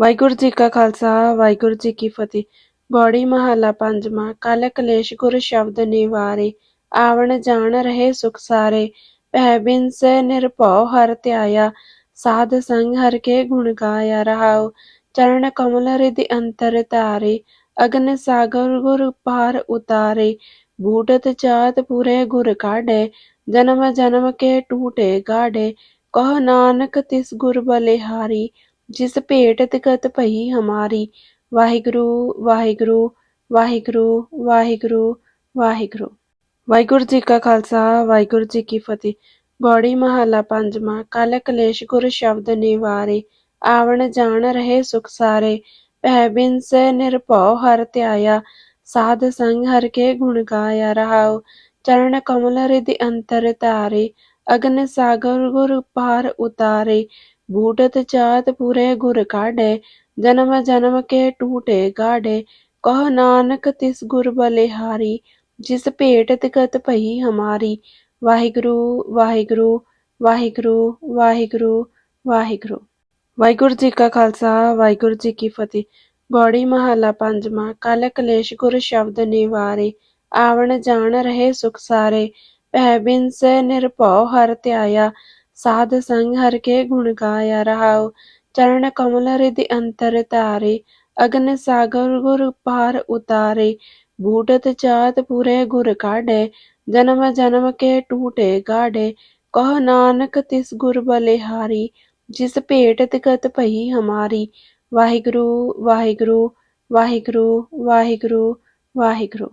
ਵਾਹਿਗੁਰੂ ਜੀ ਕਾ ਖਾਲਸਾ ਵਾਹਿਗੁਰੂ ਜੀ ਕੀ ਫਤਿਹ। ਬੋੜੀ ਮਹੱਲਾ ਪੰਜਵਾਂ। ਕਲ ਕਲੇਸ਼ ਗੁਰ ਸ਼ਬਦ ਨਿਵਾਰੇ, ਆਵਣ ਜਾਣ ਰਹੇ ਸੁਖ ਸਾਰੇ। ਭੈ ਬਿਨਸ ਨਿਰਭਉ ਹਰਿ ਧਿਆਇਆ, ਸਾਧ ਸੰਗ ਹਰਿ ਕੇ ਗੁਣ ਗਾਇਆ। ਰਹਾਉ ਚਰਨ ਕਮਲ ਰਿਧਿ ਅੰਤਰ ਧਾਰੇ, ਅਗਨ ਸਾਗਰ ਗੁਰ ਪਾਰ ਉਤਾਰੇ। ਬੂਟਤ ਜਾਤ ਪੂਰੇ ਗੁਰ ਕਾਢੇ, ਜਨਮ ਜਨਮ ਕੇ ਟੂਟੇ ਗਾਢੇ। ਕਹੋ ਨਾਨਕ ਤਿਸ ਗੁਰ ਬਲਿਹਾਰੀ, ਜਿਸ ਭੇਟ ਤਿਕਤ ਭਈ ਹਮਾਰੀ। ਵਾਹਿਗੁਰੂ ਵਾਹਿਗੁਰੂ ਵਾਹਿਗੁਰੂ ਵਾਹਿਗੁਰੂ ਵਾਹਿਗੁਰੂ। ਵਾਹਿਗੁਰੂ ਜੀ ਕਾ ਖਾਲਸਾ ਵਾਹਿਗੁਰੂ ਜੀ ਕੀ ਫਤਿਹ। ਬੋੜੀ ਮਹੱਲਾ ਪੰਜਵਾਂ। ਕਲ ਕਲੇਸ਼ ਗੁਰ ਸ਼ਬਦ ਨਿਵਾਰੇ, ਆਵਣ ਜਾਣ ਰਹੇ ਸੁਖ ਸਾਰੇ। ਭੈ ਬਿਨਸ ਨਿਰਭਉ ਹਰਿ ਧਿਆਇਆ, ਸਾਧ ਸੰਗ ਹਰਿ ਕੇ ਗੁਣ ਗਾਇਆ। ਰਹਾਉ ਚਰਨ ਕਮਲ ਰਿਧਿ ਅੰਤਰ ਧਾਰੇ, ਅਗਨ ਸਾਗਰ ਗੁਰ ਪਾਰ ਉਤਾਰੇ। ਬੂਟਤ ਜਾਤ ਪੂਰੇ ਗੁਰ ਕਾਢੇ, ਜਨਮ ਜਨਮ ਕੇ ਟੂਟੇ ਗਾਢੇ। ਕਹੋ ਨਾਨਕ ਤਿਸ ਗੁਰ ਬਲਿਹਾਰੀ, ਜਿਸ ਭੇਟ ਤਿਕਤ ਭਈ ਹਮਾਰੀ। ਵਾਹਿਗੁਰੂ ਵਾਹਿਗੁਰੂ ਵਾਹਿਗੁਰੂ ਵਾਹਿਗੁਰੂ ਵਾਹਿਗੁਰੂ। ਵਾਹਿਗੁਰੂ ਜੀ ਕਾ ਖਾਲਸਾ ਵਾਹਿਗੁਰੂ ਜੀ ਕੀ ਫਤਿਹ। ਬੋੜੀ ਮਹੱਲਾ ਪੰਜਵਾਂ। ਕਲ ਕਲੇਸ਼ ਗੁਰ ਸ਼ਬਦ ਨਿਵਾਰੇ, ਆਵਣ ਜਾਣ ਰਹੇ ਸੁਖ ਸਾਰੇ। ਭੈ ਬਿਨਸ ਨਿਰਭਉ ਹਰਿ ਧਿਆਇਆ, ਸਾਧ ਸੰਗ ਹਰਿ ਕੇ ਗੁਣ ਗਾਇਆ। ਰਹਾਉ ਚਰਨ ਕਮਲ ਰਿਧਿ ਅੰਤਰ ਧਾਰੇ, ਅਗਨ ਸਾਗਰ ਗੁਰ ਪਾਰ ਉਤਾਰੇ। ਬੂਟਤ ਜਾਤ ਪੂਰੇ ਗੁਰ ਕਾਢੇ, ਜਨਮ ਜਨਮ ਕੇ ਟੂਟੇ ਗਾਢੇ। ਕਹੋ ਨਾਨਕ ਤਿਸ ਗੁਰ ਬਲਿਹਾਰੀ, ਜਿਸ ਭੇਟ ਤਿਕਤ ਭਈ ਹਮਾਰੀ। ਵਾਹਿਗੁਰੂ ਵਾਹਿਗੁਰੂ ਵਾਹਿਗੁਰੂ ਵਾਹਿਗੁਰੂ ਵਾਹਿਗੁਰੂ।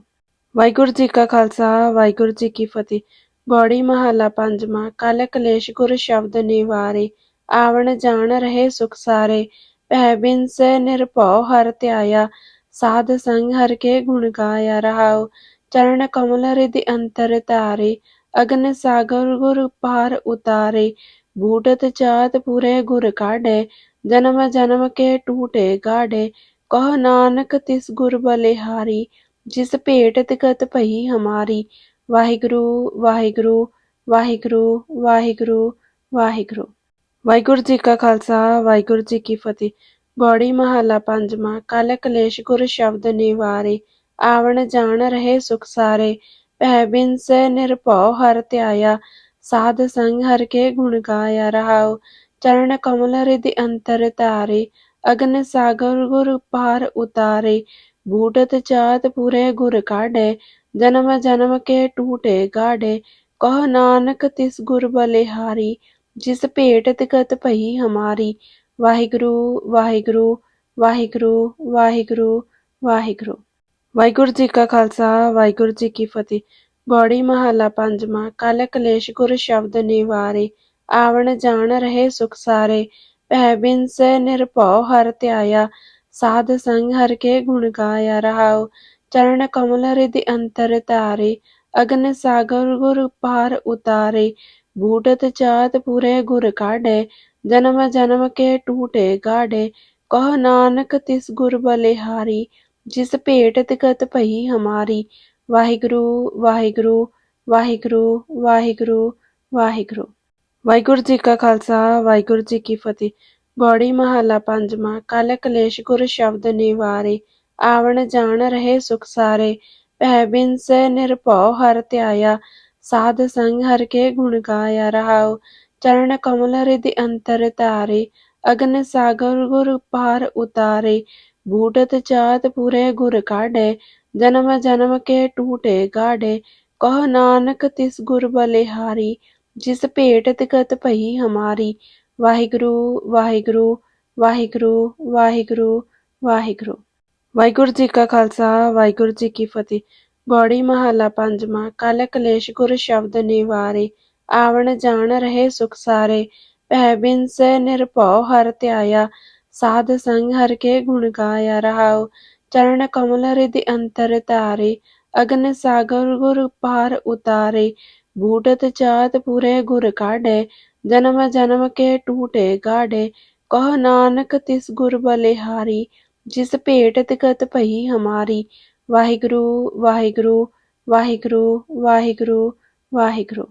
ਵਾਹਿਗੁਰੂ ਜੀ ਕਾ ਖਾਲਸਾ ਵਾਹਿਗੁਰੂ ਜੀ ਕੀ ਫਤਿਹ। ਬੋੜੀ ਮਹੱਲਾ ਪੰਜਵਾਂ। ਕਲ ਕਲੇਸ਼ ਗੁਰ ਸ਼ਬਦ ਨਿਵਾਰੇ, ਆਵਣ ਜਾਣ ਰਹੇ ਸੁਖ ਸਾਰੇ। ਭੈ ਬਿਨਸ ਨਿਰਭਉ ਹਰਿ ਧਿਆਇਆ, ਸਾਧ ਸੰਗ ਹਰਿ ਕੇ ਗੁਣ ਗਾਇਆ। ਰਹਾਉ ਚਰਨ ਕਮਲ ਰਿਧਿ ਅੰਤਰ ਧਾਰੇ, ਅਗਨ ਸਾਗਰ ਗੁਰ ਪਾਰ ਉਤਾਰੇ। ਬੂਟਤ ਜਾਤ ਪੂਰੇ ਗੁਰ ਕਾਢੇ, ਜਨਮ ਜਨਮ ਕੇ ਟੂਟੇ ਗਾਢੇ। ਕਹੋ ਨਾਨਕ ਤਿਸ ਗੁਰ ਬਲਿਹਾਰੀ, ਜਿਸ ਭੇਟ ਤਿਕਤ ਭਈ ਹਮਾਰੀ। ਵਾਹਿਗੁਰੂ ਵਾਹਿਗੁਰੂ ਵਾਹਿਗੁਰੂ ਵਾਹਿਗੁਰੂ ਵਾਹਿਗੁਰੂ। ਵਾਹਿਗੁਰੂ ਜੀ ਕਾ ਖਾਲਸਾ ਵਾਹਿਗੁਰੂ ਜੀ ਕੀ ਫਤਿਹ। ਬੋੜੀ ਮਹੱਲਾ ਪੰਜਵਾਂ। ਕਲ ਕਲੇਸ਼ ਗੁਰ ਸ਼ਬਦ ਨਿਵਾਰੇ, ਆਵਣ ਜਾਣ ਰਹੇ ਸੁਖ ਸਾਰੇ। ਭੈ ਬਿਨਸ ਨਿਰਭਉ ਹਰਿ ਧਿਆਇਆ, ਸਾਧ ਸੰਗ ਹਰਿ ਕੇ ਗੁਣ ਗਾਇਆ। ਰਹਾਉ ਚਰਨ ਕਮਲ ਰਿਧਿ ਅੰਤਰ ਧਾਰੇ, ਅਗਨ ਸਾਗਰ ਗੁਰ ਪਾਰ ਉਤਾਰੇ। ਬੂਟਤ ਜਾਤ ਪੂਰੇ ਗੁਰ ਕਾਢੇ, ਜਨਮ ਜਨਮ ਕੇ ਟੂਟੇ ਗਾਢੇ। ਕਹੋ ਨਾਨਕ ਤਿਸ ਗੁਰ ਬਲਿਹਾਰੀ, ਜਿਸ ਭੇਟ ਤਿਕਤ ਭਈ ਹਮਾਰੀ। ਵਾਹਿਗੁਰੂ ਵਾਹਿਗੁਰੂ ਵਾਹਿਗੁਰੂ ਵਾਹਿਗੁਰੂ ਵਾਹਿਗੁਰੂ। ਵਾਹਿਗੁਰੂ ਜੀ ਕਾ ਖਾਲਸਾ ਵਾਹਿਗੁਰੂ ਜੀ ਕੀ ਫਤਿਹ। ਬੋੜੀ ਮਹੱਲਾ ਪੰਜਵਾਂ। ਕਲ ਕਲੇਸ਼ ਗੁਰ ਸ਼ਬਦ ਨਿਵਾਰੇ, ਆਵਣ ਜਾਣ ਰਹੇ ਸੁਖ ਸਾਰੇ। ਭੈ ਬਿਨਸ ਨਿਰਭਉ ਹਰਿ ਧਿਆਇਆ, ਸਾਧ ਸੰਗ ਹਰਿ ਕੇ ਗੁਣ ਗਾਇਆ। ਰਹਾਉ ਚਰਨ ਕਮਲ ਰਿਧਿ ਅੰਤਰ ਧਾਰੇ, ਅਗਨ ਸਾਗਰ ਗੁਰ ਪਾਰ ਉਤਾਰੇ। ਬੂਟਤ ਜਾਤ ਪੂਰੇ ਗੁਰ ਕਾਢੇ, ਜਨਮ ਜਨਮ ਕੇ ਟੂਟੇ ਗਾਢੇ। ਕਹੋ ਨਾਨਕ ਤਿਸ ਗੁਰ ਬਲਿਹਾਰੀ, ਜਿਸ ਭੇਟ ਤਿਕਤ ਭਈ ਹਮਾਰੀ। ਵਾਹਿਗੁਰੂ ਵਾਹਿਗੁਰੂ ਵਾਹਿਗੁਰੂ ਵਾਹਿਗੁਰੂ ਵਾਹਿਗੁਰੂ। ਵਾਹਿਗੁਰੂ ਜੀ ਕਾ ਖਾਲਸਾ ਵਾਹਿਗੁਰੂ ਜੀ ਕੀ ਫਤਿਹ। ਬੋੜੀ ਮਹੱਲਾ ਪੰਜਵਾਂ। ਕਲ ਕਲੇਸ਼ ਗੁਰ ਸ਼ਬਦ ਨਿਵਾਰੇ, ਆਵਣ ਜਾਣ ਰਹੇ ਸੁਖ ਸਾਰੇ। ਭੈ ਬਿਨਸ ਨਿਰਭਉ ਹਰਿ ਧਿਆਇਆ, ਸਾਧ ਸੰਗ ਹਰਿ ਕੇ ਗੁਣ ਗਾਇਆ। ਰਹਾਉ ਚਰਨ ਕਮਲ ਰਿਧਿ ਅੰਤਰ ਧਾਰੇ, ਅਗਨ ਸਾਗਰ ਗੁਰ ਪਾਰ ਉਤਾਰੇ। ਬੂਟਤ ਜਾਤ ਪੂਰੇ ਗੁਰ ਕਾਢੇ, ਜਨਮ ਜਨਮ ਕੇ ਟੂਟੇ ਗਾਢੇ। ਕਹੋ ਨਾਨਕ ਤਿਸ ਗੁਰ ਬਲਿਹਾਰੀ, ਜਿਸ ਭੇਟ ਤਿਕਤ ਭਈ ਹਮਾਰੀ। ਵਾਹਿਗੁਰੂ ਵਾਹਿਗੁਰੂ ਵਾਹਿਗੁਰੂ ਵਾਹਿਗੁਰੂ ਵਾਹਿਗੁਰੂ। ਵਾਹਿਗੁਰੂ ਜੀ ਕਾ ਖਾਲਸਾ ਵਾਹਿਗੁਰੂ ਜੀ ਕੀ ਫਤਿਹ। ਬੋੜੀ ਮਹੱਲਾ ਪੰਜਵਾਂ। ਕਲ ਕਲੇਸ਼ ਗੁਰ ਸ਼ਬਦ ਨਿਵਾਰੇ, ਆਵਣ ਜਾਣ ਰਹੇ ਸੁਖ ਸਾਰੇ। ਭੈ ਬਿਨਸ ਨਿਰਭਉ ਹਰਿ ਧਿਆਇਆ, ਸਾਧ ਸੰਗ ਹਰਿ ਕੇ ਗੁਣ ਗਾਇਆ। ਰਹਾਉ ਚਰਨ ਕਮਲ ਰਿਧਿ ਅੰਤਰ ਧਾਰੇ, ਅਗਨ ਸਾਗਰ ਗੁਰ ਪਾਰ ਉਤਾਰੇ। ਬੂਟਤ ਜਾਤ ਪੂਰੇ ਗੁਰ ਕਾਢੇ, ਜਨਮ ਜਨਮ ਕੇ ਟੂਟੇ ਗਾਢੇ। ਕਹੋ ਨਾਨਕ ਤਿਸ ਗੁਰ ਬਲਿਹਾਰੀ, ਜਿਸ ਭੇਟ ਤਿਕਤ ਭਈ ਹਮਾਰੀ। ਵਾਹਿਗੁਰੂ ਵਾਹਿਗੁਰੂ ਵਾਹਿਗੁਰੂ ਵਾਹਿਗੁਰੂ ਵਾਹਿਗੁਰੂ।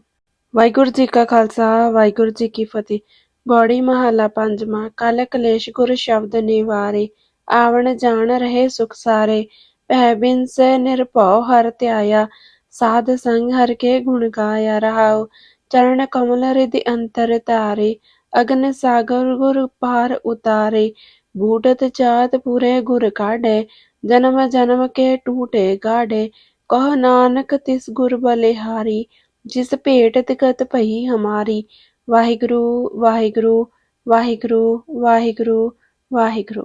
ਵਾਹਿਗੁਰੂ ਜੀ ਕਾ ਖਾਲਸਾ ਵਾਹਿਗੁਰੂ ਜੀ ਕੀ ਫਤਿਹ। ਬੋੜੀ ਮਹੱਲਾ ਪੰਜਵਾਂ। ਕਲ ਕਲੇਸ਼ ਗੁਰ ਸ਼ਬਦ ਨਿਵਾਰੇ, ਆਵਣ ਜਾਣ ਰਹੇ ਸੁਖ ਸਾਰੇ। ਭੈ ਬਿਨਸ ਨਿਰਭਉ ਹਰਿ ਧਿਆਇਆ, ਸਾਧ ਸੰਗ ਹਰਿ ਕੇ ਗੁਣ ਗਾਇਆ। ਰਹਾਉ ਚਰਨ ਕਮਲ ਰਿਧਿ ਅੰਤਰ ਧਾਰੇ, ਅਗਨ ਸਾਗਰ ਗੁਰ ਪਾਰ ਉਤਾਰੇ। ਬੂਟਤ ਜਾਤ ਪੂਰੇ ਗੁਰ ਕਾਢੇ, ਜਨਮ ਜਨਮ ਕੇ ਟੂਟੇ ਗਾਢੇ। ਕਹੋ ਨਾਨਕ ਤਿਸ ਗੁਰ ਬਲਿਹਾਰੀ, ਜਿਸ ਭੇਟਤ ਗਤ ਭਈ ਹਮਾਰੀ। ਵਾਹਿਗੁਰੂ ਵਾਹਿਗੁਰੂ ਵਾਹਿਗੁਰੂ ਵਾਹਿਗੁਰੂ ਵਾਹਿਗੁਰੂ।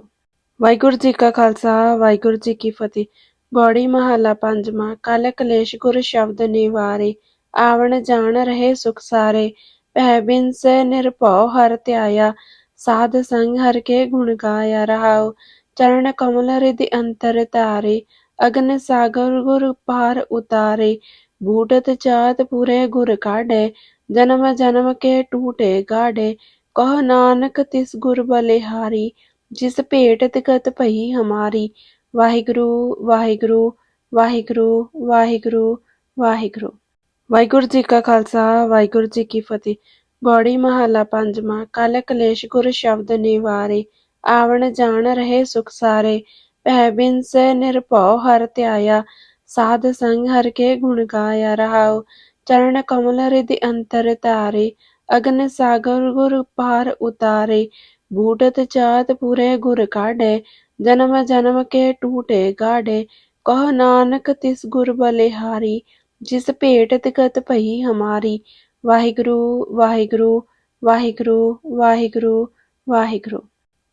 ਵਾਹਿਗੁਰੂ ਜੀ ਕਾ ਖਾਲਸਾ ਵਾਹਿਗੁਰੂ ਜੀ ਕੀ ਫਤਿਹ। ਬੋੜੀ ਮਹੱਲਾ ਪੰਜਵਾਂ। ਕਲ ਕਲੇਸ਼ ਗੁਰ ਸ਼ਬਦ ਨਿਵਾਰੇ, ਆਵਣ ਜਾਣ ਰਹੇ ਸੁਖ ਸਾਰੇ। ਭੈ ਬਿਨਸ ਨਿਰਭਉ ਹਰਿ ਧਿਆਇਆ, ਸਾਧ ਸੰਗ ਹਰਿ ਕੇ ਗੁਣ ਗਾਇਆ। ਰਹਾਉ ਚਰਨ ਕਮਲ ਰਿਧਿ ਅੰਤਰ ਧਾਰੇ, ਅਗਨ ਸਾਗਰ ਗੁਰ ਪਾਰ ਉਤਾਰੇ। ਬੂਟਤ ਜਾਤ ਪੂਰੇ ਗੁਰ ਕਾਢੇ, ਜਨਮ ਜਨਮ ਕੇ ਟੂਟੇ ਗਾਢੇ। ਕਹੋ ਨਾਨਕ ਤਿਸ ਗੁਰ ਬਲਿਹਾਰੀ, ਜਿਸ ਭੇਟਤ ਗਤ ਭਈ ਹਮਾਰੀ। ਵਾਹਿਗੁਰੂ ਵਾਹਿਗੁਰੂ ਵਾਹਿਗੁਰੂ ਵਾਹਿਗੁਰੂ ਵਾਹਿਗੁਰੂ। ਵਾਹਿਗੁਰੂ ਜੀ ਕਾ ਖਾਲਸਾ ਵਾਹਿਗੁਰੂ ਜੀ ਕੀ ਫਤਿਹ। ਬੋੜੀ ਮਹੱਲਾ ਪੰਜਵਾਂ। ਕਲ ਕਲੇਸ਼ ਗੁਰ ਸ਼ਬਦ ਨਿਵਾਰੇ, ਆਵਣ ਜਾਣ ਰਹੇ ਸੁਖ ਸਾਰੇ। ਭੈ ਬਿਨਸ ਨਿਰਭਉ ਹਰਿ ਧਿਆਇਆ, ਸਾਧ ਸੰਗ ਹਰਿ ਕੇ ਗੁਣ ਗਾਇਆ। ਰਹਾਉ ਚਰਨ ਕਮਲ ਰਿਧਿ ਅੰਤਰ ਧਾਰੇ, ਅਗਨ ਸਾਗਰ ਗੁਰ ਪਾਰ ਉਤਾਰੇ। ਬੂਟਤ ਜਾਤ ਪੂਰੇ ਗੁਰ ਕਾਢੇ, ਜਨਮ ਜਨਮ ਕੇ ਟੂਟੇ ਗਾਢੇ। ਕਹੋ ਨਾਨਕ ਤਿਸ ਗੁਰ ਬਲਿਹਾਰੀ, ਜਿਸ ਭੇਟਤ ਗਤ ਭਈ ਹਮਾਰੀ। ਵਾਹਿਗੁਰੂ ਵਾਹਿਗੁਰੂ ਵਾਹਿਗੁਰੂ ਵਾਹਿਗੁਰੂ ਵਾਹਿਗੁਰੂ।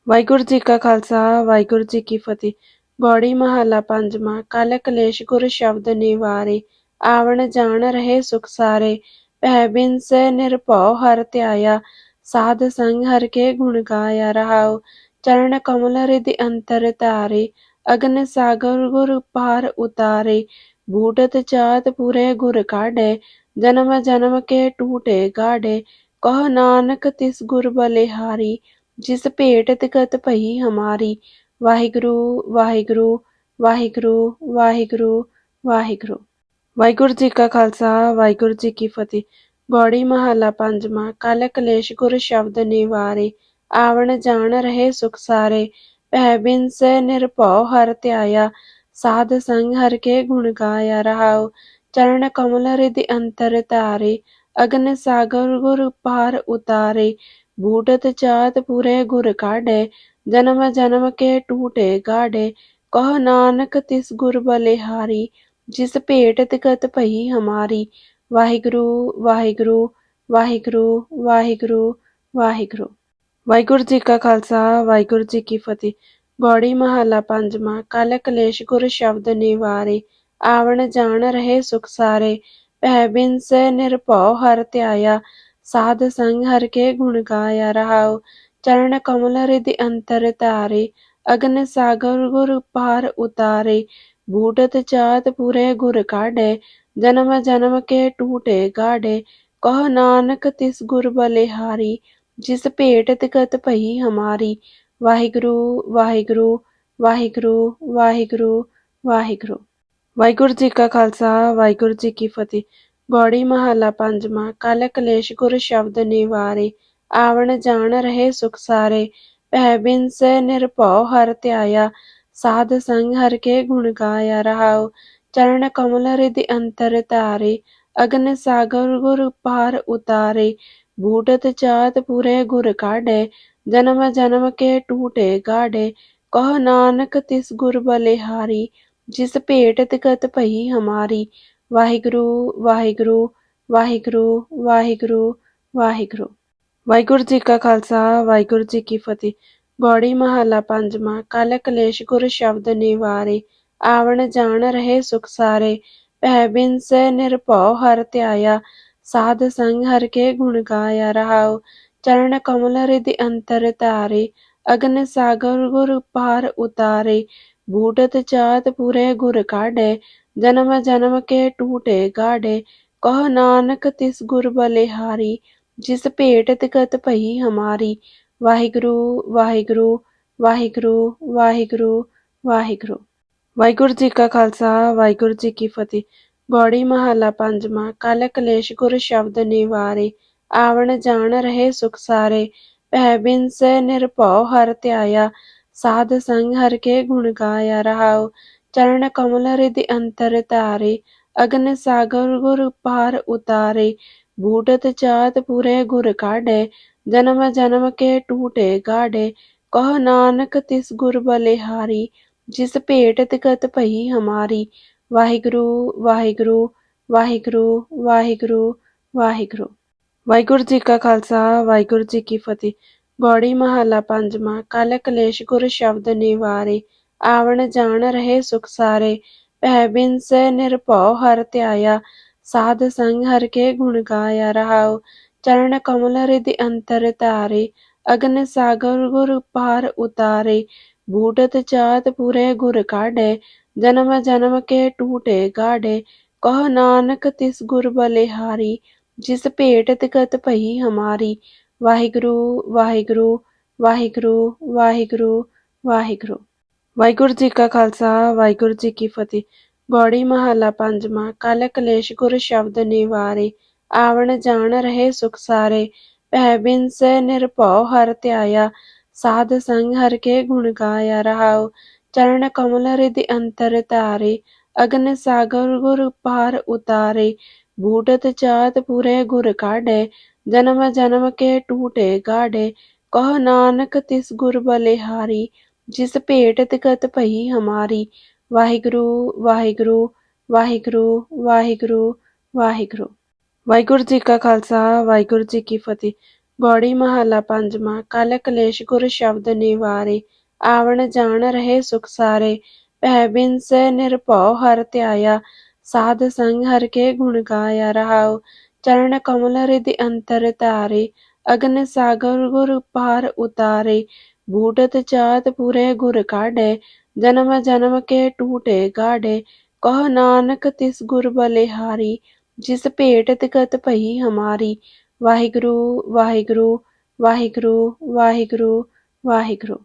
ਵਾਹਿਗੁਰੂ ਜੀ ਕਾ ਖਾਲਸਾ ਵਾਹਿਗੁਰੂ ਜੀ ਕੀ ਫਤਿਹ। ਬੋੜੀ ਮਹੱਲਾ ਪੰਜਵਾਂ। ਕਲ ਕਲੇਸ਼ ਗੁਰ ਸ਼ਬਦ ਨਿਵਾਰੇ, ਆਵਣ ਜਾਣ ਰਹੇ ਸੁਖ ਸਾਰੇ। ਭੈ ਬਿਨਸ ਨਿਰਭਉ ਹਰਿ ਧਿਆਇਆ, ਸਾਧ ਸੰਗ ਹਰਿ ਕੇ ਗੁਣ ਗਾਇਆ। ਰਹਾਉ ਚਰਨ ਕਮਲ ਰਿਧਿ ਅੰਤਰ ਧਾਰੇ, ਅਗਨ ਸਾਗਰ ਗੁਰ ਪਾਰ ਉਤਾਰੇ। ਬੂਟਤ ਜਾਤ ਪੂਰੇ ਗੁਰ ਕਾਢੇ, ਜਨਮ ਜਨਮ ਕੇ ਟੂਟੇ ਗਾਢੇ। ਕਹੋ ਨਾਨਕ ਤਿਸ ਗੁਰ ਬਲਿਹਾਰੀ, ਜਿਸ ਭੇਟਤ ਗਤ ਭਈ ਹਮਾਰੀ। ਵਾਹਿਗੁਰੂ ਵਾਹਿਗੁਰੂ ਵਾਹਿਗੁਰੂ ਵਾਹਿਗੁਰੂ ਵਾਹਿਗੁਰੂ। ਵਾਹਿਗੁਰੂ ਜੀ ਕਾ ਖਾਲਸਾ ਵਾਹਿਗੁਰੂ ਜੀ ਕੀ ਫਤਿਹ। ਬੋੜੀ ਮਹੱਲਾ ਪੰਜਵਾਂ। ਕਲ ਕਲੇਸ਼ ਗੁਰ ਸ਼ਬਦ ਨਿਵਾਰੇ, ਆਵਣ ਜਾਣ ਰਹੇ ਸੁਖ ਸਾਰੇ। ਭੈ ਬਿਨਸ ਨਿਰਭਉ ਹਰਿ ਧਿਆਇਆ, ਸਾਧ ਸੰਗ ਹਰਿ ਕੇ ਗੁਣ ਗਾਇਆ। ਰਹਾਉ ਚਰਨ ਕਮਲ ਰਿਧਿ ਅੰਤਰ ਧਾਰੇ, ਅਗਨ ਸਾਗਰ ਗੁਰ ਪਾਰ ਉਤਾਰੇ। ਬੂਟਤ ਜਾਤ ਪੂਰੇ ਗੁਰ ਕਾਢੇ, ਜਨਮ ਜਨਮ ਕੇ ਟੂਟੇ ਗਾਢੇ। ਕਹੋ ਨਾਨਕ ਤਿਸ ਗੁਰ ਬਲਿਹਾਰੀ, ਜਿਸ ਭੇਟਤ ਗਤ ਭਈ ਹਮਾਰੀ। ਵਾਹਿਗੁਰੂ ਵਾਹਿਗੁਰੂ ਵਾਹਿਗੁਰੂ ਵਾਹਿਗੁਰੂ ਵਾਹਿਗੁਰੂ। ਵਾਹਿਗੁਰੂ ਜੀ ਕਾ ਖਾਲਸਾ ਵਾਹਿਗੁਰੂ ਜੀ ਕੀ ਫਤਿਹ। ਬੋੜੀ ਮਹੱਲਾ ਪੰਜਵਾਂ। ਕਲ ਕਲੇਸ਼ ਗੁਰ ਸ਼ਬਦ ਨਿਵਾਰੇ, ਆਵਣ ਜਾਣ ਰਹੇ ਸੁਖ ਸਾਰੇ। ਭੈ ਬਿਨਸ ਨਿਰਭਉ ਹਰਿ ਧਿਆਇਆ, ਸਾਧ ਸੰਗ ਹਰਿ ਕੇ ਗੁਣ ਗਾਇਆ। ਰਹਾਉ ਚਰਨ ਕਮਲ ਰਿਧਿ ਅੰਤਰ ਧਾਰੇ, ਅਗਨ ਸਾਗਰ ਗੁਰ ਪਾਰ ਉਤਾਰੇ। ਬੂਟਤ ਜਾਤ ਪੂਰੇ ਗੁਰ ਕਾਢੇ, ਜਨਮ ਜਨਮ ਕੇ ਟੂਟੇ ਗਾਢੇ। ਕਹੋ ਨਾਨਕ ਤਿਸ ਗੁਰ ਬਲਿਹਾਰੀ, ਜਿਸ ਭੇਟਤ ਗਤ ਭਈ ਹਮਾਰੀ। ਵਾਹਿਗੁਰੂ ਵਾਹਿਗੁਰੂ ਵਾਹਿਗੁਰੂ ਵਾਹਿਗੁਰੂ ਵਾਹਿਗੁਰੂ। ਵਾਹਿਗੁਰੂ ਜੀ ਕਾ ਖਾਲਸਾ ਵਾਹਿਗੁਰੂ ਜੀ ਕੀ ਫਤਿਹ। ਬੋੜੀ ਮਹੱਲਾ ਪੰਜਵਾਂ। ਕਲ ਕਲੇਸ਼ ਗੁਰ ਸ਼ਬਦ ਨਿਵਾਰੇ, ਆਵਣ ਜਾਣ ਰਹੇ ਸੁਖ ਸਾਰੇ। ਭੈ ਬਿਨਸ ਨਿਰਭਉ ਹਰਿ ਧਿਆਇਆ, ਸਾਧ ਸੰਗ ਹਰਿ ਕੇ ਗੁਣ ਗਾਇਆ। ਰਹਾਉ ਚਰਨ ਕਮਲ ਰਿਧਿ ਅੰਤਰ ਧਾਰੇ, ਅਗਨ ਸਾਗਰ ਗੁਰ ਪਾਰ ਉਤਾਰੇ। ਬੂਟਤ ਜਾਤ ਪੂਰੇ ਗੁਰ ਕਾਢੇ, ਜਨਮ ਜਨਮ ਕੇ ਟੂਟੇ ਗਾਢੇ। ਕਹੋ ਨਾਨਕ ਤਿਸ ਗੁਰ ਬਲਿਹਾਰੀ, ਜਿਸ ਭੇਟਤ ਗਤ ਭਈ ਹਮਾਰੀ। ਵਾਹਿਗੁਰੂ ਵਾਹਿਗੁਰੂ ਵਾਹਿਗੁਰੂ ਵਾਹਿਗੁਰੂ ਵਾਹਿਗੁਰੂ। ਵਾਹਿਗੁਰੂ ਜੀ ਕਾ ਖਾਲਸਾ ਵਾਹਿਗੁਰੂ ਜੀ ਕੀ ਫਤਿਹ। ਬੋੜੀ ਮਹੱਲਾ ਪੰਜਵਾਂ। ਕਲ ਕਲੇਸ਼ ਗੁਰ ਸ਼ਬਦ ਨਿਵਾਰੇ, ਆਵਣ ਜਾਣ ਰਹੇ ਸੁਖ ਸਾਰੇ। ਭੈ ਬਿਨਸ ਨਿਰਭਉ ਹਰਿ ਧਿਆਇਆ, ਸਾਧ ਸੰਗ ਹਰਿ ਕੇ ਗੁਣ ਗਾਇਆ। ਰਹਾਉ ਚਰਨ ਕਮਲ ਰਿਧਿ ਅੰਤਰ ਧਾਰੇ, ਅਗਨ ਸਾਗਰ ਗੁਰ ਪਾਰ ਉਤਾਰੇ। ਬੂਟਤ ਜਾਤ ਪੂਰੇ ਗੁਰ ਕਾਢੇ, ਜਨਮ ਜਨਮ ਕੇ ਟੂਟੇ ਗਾਢੇ। ਕਹੋ ਨਾਨਕ ਤਿਸ ਗੁਰ ਬਲਿਹਾਰੀ, ਜਿਸ ਭੇਟਤ ਗਤ ਭਈ ਹਮਾਰੀ। ਵਾਹਿਗੁਰੂ ਵਾਹਿਗੁਰੂ ਵਾਹਿਗੁਰੂ ਵਾਹਿਗੁਰੂ ਵਾਹਿਗੁਰੂ। ਵਾਹਿਗੁਰੂ ਜੀ ਕਾ ਖਾਲਸਾ ਵਾਹਿਗੁਰੂ ਜੀ ਕੀ ਫਤਿਹ। ਬੋੜੀ ਮਹੱਲਾ ਪੰਜਵਾਂ। ਕਲ ਕਲੇਸ਼ ਗੁਰ ਸ਼ਬਦ ਨਿਵਾਰੇ, ਆਵਣ ਜਾਣ ਰਹੇ ਸੁਖ ਸਾਰੇ। ਭੈ ਬਿਨਸ ਨਿਰਭਉ ਹਰਿ ਧਿਆਇਆ। ਸਾਧ ਸੰਗ ਹਰਿ ਕੇ ਗੁਣ ਗਾਇਆ। ਰਹਾਉ ਚਰਨ ਕਮਲ ਹ੍ਰਿਦਿ ਅੰਤਰ ਧਾਰੇ। ਅਗਨ ਸਾਗਰ ਗੁਰ ਪਾਰ ਉਤਾਰੇ। ਬੂਟਤ ਜਾਤ ਪੁਰੇ ਗੁਰ ਕਾਢੈ। ਜਨਮ ਜਨਮ ਕੇ ਟੂਟੇ ਗਾਢੇ। ਕਹੋ ਨਾਨਕ ਤਿਸ ਗੁਰ ਬਲਿਹਾਰੀ। ਜਿਸ ਭੇਟਤ ਗਤ ਭਈ ਹਮਾਰੀ। ਵਾਹਿਗੁਰੂ ਵਾਹਿਗੁਰੂ ਵਾਹਿਗੁਰੂ ਵਾਹਿਗੁਰੂ ਵਾਹਿਗੁਰੂ। ਵਾਹਿਗੁਰੂ ਜੀ ਕਾ ਖਾਲਸਾ ਵਾਹਿਗੁਰੂ ਜੀ ਕੀ ਫਤਿਹ। ਬੋੜੀ ਮਹੱਲਾ ਪੰਜਵਾਂ। ਕਲ ਕਲੇਸ਼ ਗੁਰ ਸ਼ਬਦ ਨਿਵਾਰੇ। ਆਵਣ ਜਾਣ ਰਹੇ ਸੁਖ ਸਾਰੇ। ਭੈ ਬਿਨਸ ਨਿਰਭਉ ਹਰਿ ਧਿਆਇਆ। ਸਾਧ ਸੰਗ ਹਰਿ ਕੇ ਗੁਣ ਗਾਇਆ। ਰਹਾਉ ਚਰਨ ਕਮਲ ਹ੍ਰਿਦਿ ਅੰਤਰ ਧਾਰੇ। ਅਗਨ ਸਾਗਰ ਗੁਰ ਪਾਰ ਉਤਾਰੇ। ਬੂਟਤ ਜਾਤ ਪੁਰੇ ਗੁਰ ਕਾਢੈ। ਜਨਮ ਜਨਮ ਕੇ ਟੂਟੇ ਗਾਢੇ। ਕਹੋ ਨਾਨਕ ਤਿਸ ਗੁਰ ਬਲਿਹਾਰੀ। ਜਿਸ ਭੇਟਤ ਗਤ ਭਈ ਹਮਾਰੀ। ਵਾਹਿਗੁਰੂ ਵਾਹਿਗੁਰੂ ਵਾਹਿਗੁਰੂ ਵਾਹਿਗੁਰੂ ਵਾਹਿਗੁਰੂ। ਵਾਹਿਗੁਰੂ ਜੀ ਕਾ ਖਾਲਸਾ ਵਾਹਿਗੁਰੂ ਜੀ ਕੀ ਫਤਿਹ। ਬੋੜੀ ਮਹੱਲਾ ਪੰਜਵਾਂ। ਕਲ ਕਲੇਸ਼ ਗੁਰ ਸ਼ਬਦ ਨਿਵਾਰੇ। ਆਵਣ ਜਾਣ ਰਹੇ ਸੁਖ ਸਾਰੇ। ਭੈ ਬਿਨਸ ਨਿਰਭਉ ਹਰਿ ਧਿਆਇਆ। ਸਾਧ ਸੰਗ ਹਰਿ ਕੇ ਗੁਣ ਗਾਇਆ। ਰਹਾਉ ਚਰਨ ਕਮਲ ਹ੍ਰਿਦਿ ਅੰਤਰ ਧਾਰੇ। ਅਗਨ ਸਾਗਰ ਗੁਰ ਪਾਰ ਉਤਾਰੇ। ਬੂਟਤ ਜਾਤ ਪੁਰੇ ਗੁਰ ਕਾਢੈ। ਜਨਮ ਜਨਮ ਕੇ ਟੂਟੇ ਗਾਢੇ। ਕਹੋ ਨਾਨਕ ਤਿਸ ਗੁਰ ਬਲਿਹਾਰੀ। ਜਿਸ ਭੇਟਤ ਗਤ ਭਈ ਹਮਾਰੀ। ਵਾਹਿਗੁਰੂ ਵਾਹਿਗੁਰੂ ਵਾਹਿਗੁਰੂ ਵਾਹਿਗੁਰੂ ਵਾਹਿਗੁਰੂ। ਵਾਹਿਗੁਰੂ ਜੀ ਕਾ ਖਾਲਸਾ ਵਾਹਿਗੁਰੂ ਜੀ ਕੀ ਫਤਿਹ। ਬੋੜੀ ਮਹੱਲਾ ਪੰਜਵਾਂ। ਕਲ ਕਲੇਸ਼ ਗੁਰ ਸ਼ਬਦ ਨਿਵਾਰੇ। ਆਵਣ ਜਾਣ ਰਹੇ ਸੁਖ ਸਾਰੇ। ਭੈ ਬਿਨਸ ਨਿਰਭਉ ਹਰਿ ਧਿਆਇਆ। ਸਾਧ ਸੰਗ ਹਰਿ ਕੇ ਗੁਣ ਗਾਇਆ। ਰਹਾਉ ਚਰਨ ਕਮਲ ਹ੍ਰਿਦਿ ਅੰਤਰ ਧਾਰੇ। ਅਗਨ ਸਾਗਰ ਗੁਰ ਪਾਰ ਉਤਾਰੇ। ਬੂਟਤ ਜਾਤ ਪੁਰੇ ਗੁਰ ਕਾਢੈ। ਜਨਮ ਜਨਮ ਕੇ ਟੂਟੇ ਗਾਢੇ। ਕਹੋ ਨਾਨਕ ਤਿਸ ਗੁਰ ਬਲਿਹਾਰੀ। ਜਿਸ ਭੇਟਤ ਗਤ ਭਈ ਹਮਾਰੀ। ਵਾਹਿਗੁਰੂ ਵਾਹਿਗੁਰੂ ਵਾਹਿਗੁਰੂ ਵਾਹਿਗੁਰੂ ਵਾਹਿਗੁਰੂ।